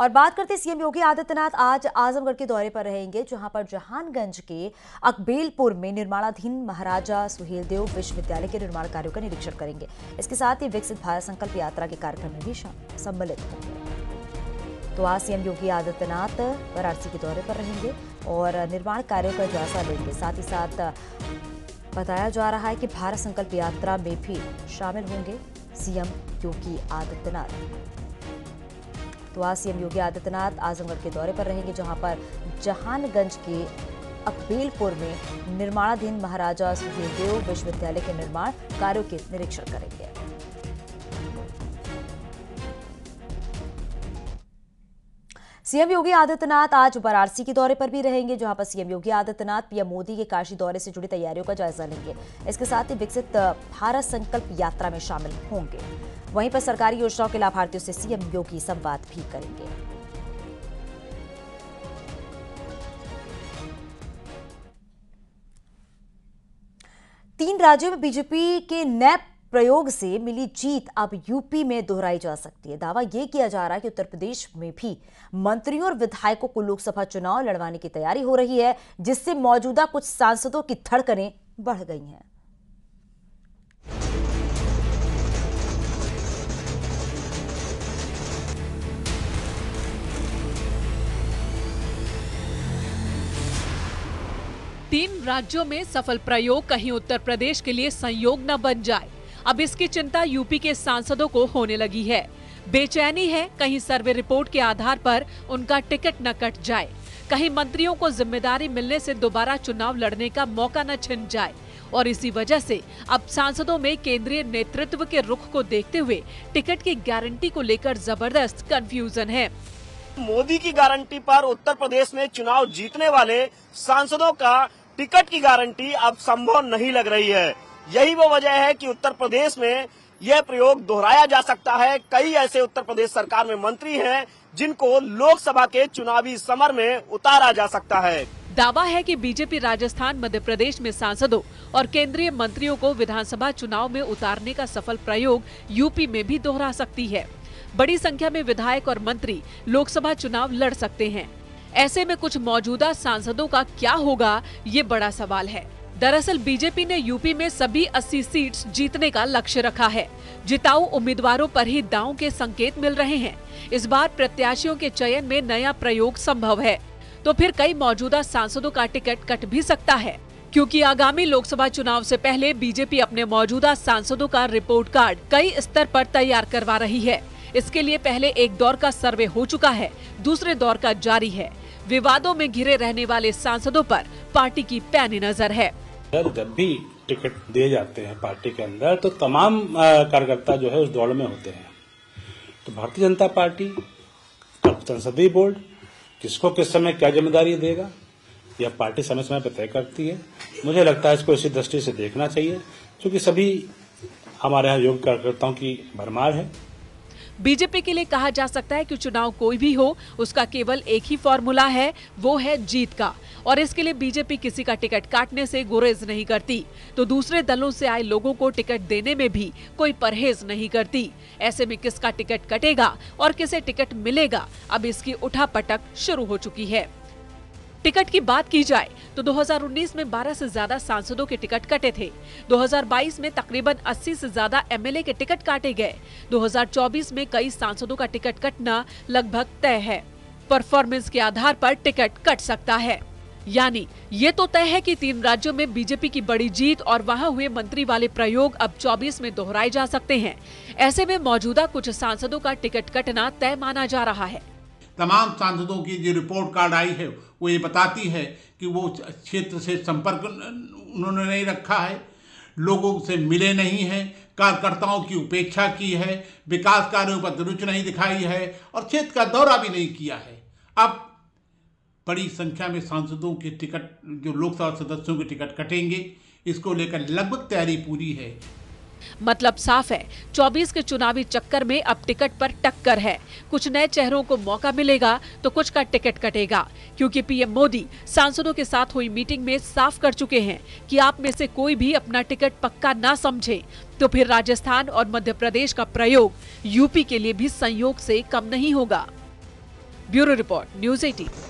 और बात करते सीएम योगी आदित्यनाथ आज आजमगढ़ के दौरे पर रहेंगे, जहां पर जहानगंज के अकबेलपुर में निर्माणाधीन महाराजा सुहेलदेव विश्वविद्यालय के निर्माण कार्यों का निरीक्षण करेंगे। इसके साथ ही विकसित भारत संकल्प यात्रा के कार्यक्रम में भी सम्मिलित होंगे। तो आज सीएम योगी आदित्यनाथ वाराणसी के दौरे पर रहेंगे और निर्माण कार्यों का जायजा लेंगे। साथ ही साथ बताया जा रहा है कि भारत संकल्प यात्रा में भी शामिल होंगे सीएम योगी आदित्यनाथ। तो आज सीएम योगी आदित्यनाथ आजमगढ़ के दौरे पर रहेंगे, जहां पर जहानगंज के अकबेलपुर में निर्माणाधीन महाराजा सुहेलदेव विश्वविद्यालय के निर्माण कार्यों के निरीक्षण करेंगे। सीएम योगी आदित्यनाथ आज वाराणसी के दौरे पर भी रहेंगे, जहां पर सीएम योगी आदित्यनाथ पीएम मोदी के काशी दौरे से जुड़ी तैयारियों का जायजा लेंगे। इसके साथ ही विकसित भारत संकल्प यात्रा में शामिल होंगे। वहीं पर सरकारी योजनाओं के लाभार्थियों से सीएम योगी संवाद भी करेंगे। तीन राज्यों में बीजेपी के नए प्रयोग से मिली जीत अब यूपी में दोहराई जा सकती है। दावा यह किया जा रहा है कि उत्तर प्रदेश में भी मंत्रियों और विधायकों को लोकसभा चुनाव लड़वाने की तैयारी हो रही है, जिससे मौजूदा कुछ सांसदों की धड़कनें बढ़ गई हैं। तीन राज्यों में सफल प्रयोग कहीं उत्तर प्रदेश के लिए संयोग न बन जाए, अब इसकी चिंता यूपी के सांसदों को होने लगी है। बेचैनी है कहीं सर्वे रिपोर्ट के आधार पर उनका टिकट न कट जाए, कहीं मंत्रियों को जिम्मेदारी मिलने से दोबारा चुनाव लड़ने का मौका न छिन जाए। और इसी वजह से अब सांसदों में केंद्रीय नेतृत्व के रुख को देखते हुए टिकट की गारंटी को लेकर जबरदस्त कंफ्यूजन है। मोदी की गारंटी पर उत्तर प्रदेश में चुनाव जीतने वाले सांसदों का टिकट की गारंटी अब संभव नहीं लग रही है। यही वो वजह है कि उत्तर प्रदेश में यह प्रयोग दोहराया जा सकता है। कई ऐसे उत्तर प्रदेश सरकार में मंत्री हैं जिनको लोकसभा के चुनावी समर में उतारा जा सकता है। दावा है कि बीजेपी राजस्थान, मध्य प्रदेश में सांसदों और केंद्रीय मंत्रियों को विधानसभा चुनाव में उतारने का सफल प्रयोग यूपी में भी दोहरा सकती है। बड़ी संख्या में विधायक और मंत्री लोकसभा चुनाव लड़ सकते हैं। ऐसे में कुछ मौजूदा सांसदों का क्या होगा, ये बड़ा सवाल है। दरअसल बीजेपी ने यूपी में सभी 80 सीट्स जीतने का लक्ष्य रखा है। जिताऊ उम्मीदवारों पर ही दांव के संकेत मिल रहे हैं। इस बार प्रत्याशियों के चयन में नया प्रयोग संभव है, तो फिर कई मौजूदा सांसदों का टिकट कट भी सकता है, क्योंकि आगामी लोकसभा चुनाव से पहले बीजेपी अपने मौजूदा सांसदों का रिपोर्ट कार्ड कई स्तर पर तैयार करवा रही है। इसके लिए पहले एक दौर का सर्वे हो चुका है, दूसरे दौर का जारी है। विवादों में घिरे रहने वाले सांसदों पर पार्टी की पैनी नजर है। जब भी टिकट दिए जाते हैं पार्टी के अंदर, तो तमाम कार्यकर्ता जो है उस दौड़ में होते हैं। तो भारतीय जनता पार्टी संसदीय बोर्ड किसको किस समय क्या जिम्मेदारी देगा, यह पार्टी समय समय पर तय करती है। मुझे लगता है इसको इसी दृष्टि से देखना चाहिए, क्योंकि सभी हमारे यहाँ योग्य कार्यकर्ताओं की भरमार है। बीजेपी के लिए कहा जा सकता है कि चुनाव कोई भी हो, उसका केवल एक ही फॉर्मूला है, वो है जीत का। और इसके लिए बीजेपी किसी का टिकट काटने से गुरेज नहीं करती, तो दूसरे दलों से आए लोगों को टिकट देने में भी कोई परहेज नहीं करती। ऐसे में किसका टिकट कटेगा और किसे टिकट मिलेगा, अब इसकी उठापटक शुरू हो चुकी है। टिकट की बात की जाए तो 2019 में 12 से ज्यादा सांसदों के टिकट कटे थे। 2022 में तकरीबन 80 से ज्यादा एमएलए के टिकट काटे गए। 2024 में कई सांसदों का टिकट कटना लगभग तय है। परफॉर्मेंस के आधार पर टिकट कट सकता है। यानी ये तो तय है कि तीन राज्यों में बीजेपी की बड़ी जीत और वहां हुए मंत्री वाले प्रयोग अब 24 में दोहराए जा सकते हैं। ऐसे में मौजूदा कुछ सांसदों का टिकट कटना तय माना जा रहा है। तमाम सांसदों की जो रिपोर्ट कार्ड आई है वो ये बताती है कि वो क्षेत्र से संपर्क उन्होंने नहीं रखा है, लोगों से मिले नहीं हैं, कार्यकर्ताओं की उपेक्षा की है, विकास कार्यों पर रुचि नहीं दिखाई है और क्षेत्र का दौरा भी नहीं किया है। अब बड़ी संख्या में सांसदों के टिकट, जो लोकसभा सदस्यों के टिकट कटेंगे, इसको लेकर लगभग तैयारी पूरी है। मतलब साफ है, 24 के चुनावी चक्कर में अब टिकट पर टक्कर है। कुछ नए चेहरों को मौका मिलेगा तो कुछ का टिकट कटेगा, क्योंकि पीएम मोदी सांसदों के साथ हुई मीटिंग में साफ कर चुके हैं कि आप में से कोई भी अपना टिकट पक्का ना समझे, तो फिर राजस्थान और मध्य प्रदेश का प्रयोग यूपी के लिए भी संयोग से कम नहीं होगा। Bureau report, news 18।